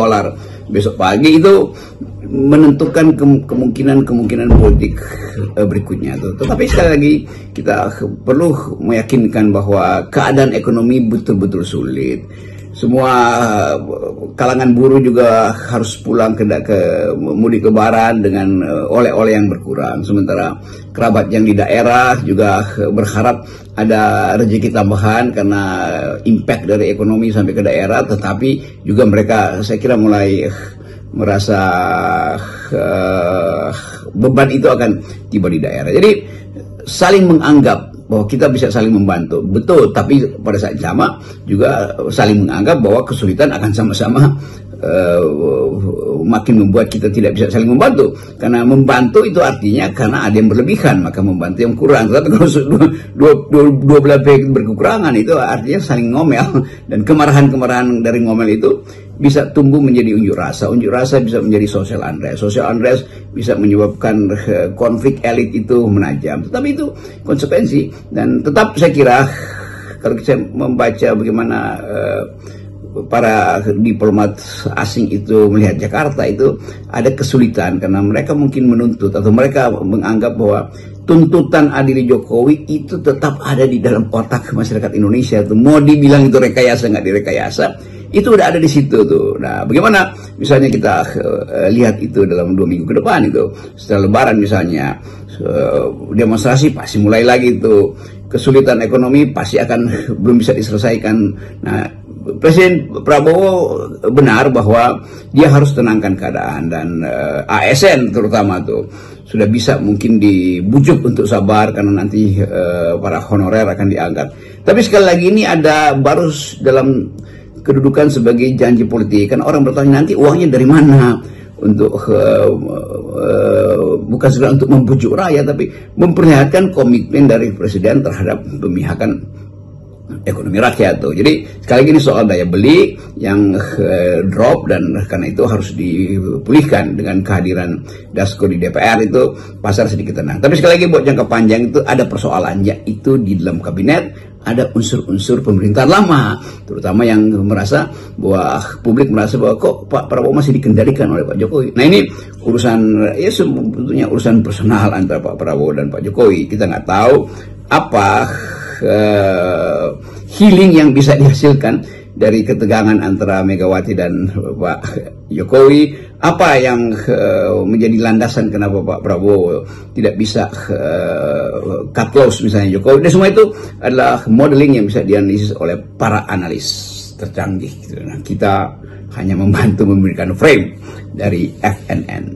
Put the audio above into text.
dolar besok pagi itu menentukan kemungkinan politik berikutnya tuh. Tetapi sekali lagi kita perlu meyakinkan bahwa keadaan ekonomi betul-betul sulit. Semua kalangan buruh juga harus pulang ke mudik lebaran dengan oleh-oleh yang berkurang. Sementara kerabat yang di daerah juga berharap ada rezeki tambahan karena impact dari ekonomi sampai ke daerah. Tetapi juga mereka saya kira mulai merasa beban itu akan tiba di daerah. Jadi saling menganggap bahwa kita bisa saling membantu, betul, tapi pada saat sama juga saling menganggap bahwa kesulitan akan sama-sama makin membuat kita tidak bisa saling membantu. Karena membantu itu artinya karena ada yang berlebihan, maka membantu yang kurang. Tapi kalau dua belah pihak berkekurangan, itu artinya saling ngomel. Dan kemarahan-kemarahan dari ngomel itu bisa tumbuh menjadi unjuk rasa. Unjuk rasa bisa menjadi social unrest. Social unrest bisa menyebabkan konflik elit itu menajam. Tetapi itu konsekuensi. Dan tetap saya kira kalau saya membaca bagaimana para diplomat asing itu melihat Jakarta, itu ada kesulitan karena mereka mungkin menuntut atau mereka menganggap bahwa tuntutan adili Jokowi itu tetap ada di dalam otak masyarakat Indonesia. Tuh mau dibilang itu rekayasa nggak direkayasa, itu udah ada di situ tuh. Nah, bagaimana misalnya kita lihat itu dalam 2 minggu ke depan itu setelah Lebaran misalnya, demonstrasi pasti mulai lagi itu, kesulitan ekonomi pasti akan belum bisa diselesaikan. Nah, Presiden Prabowo benar bahwa dia harus tenangkan keadaan, dan ASN terutama tuh sudah bisa mungkin dibujuk untuk sabar karena nanti para honorer akan diangkat. Tapi sekali lagi ini ada baru dalam kedudukan sebagai janji politik, kan orang bertanya nanti uangnya dari mana untuk bukan sekedar untuk membujuk rakyat, tapi memperlihatkan komitmen dari presiden terhadap pemihakan ekonomi rakyat tuh. Jadi sekali lagi ini soal daya beli yang drop, dan karena itu harus dipulihkan dengan kehadiran Dasko di DPR, itu pasar sedikit tenang. Tapi sekali lagi buat jangka panjang itu ada persoalannya, itu di dalam kabinet ada unsur-unsur pemerintahan lama, terutama yang merasa bahwa publik merasa bahwa kok Pak Prabowo masih dikendalikan oleh Pak Jokowi. Nah, ini urusan ya sebetulnya urusan personal antara Pak Prabowo dan Pak Jokowi. Kita nggak tahu apa healing yang bisa dihasilkan dari ketegangan antara Megawati dan Pak Jokowi, apa yang menjadi landasan kenapa Pak Prabowo tidak bisa cut close misalnya Jokowi. Dan semua itu adalah modeling yang bisa dianalisis oleh para analis tercanggih. Nah, kita hanya membantu memberikan frame dari FNN.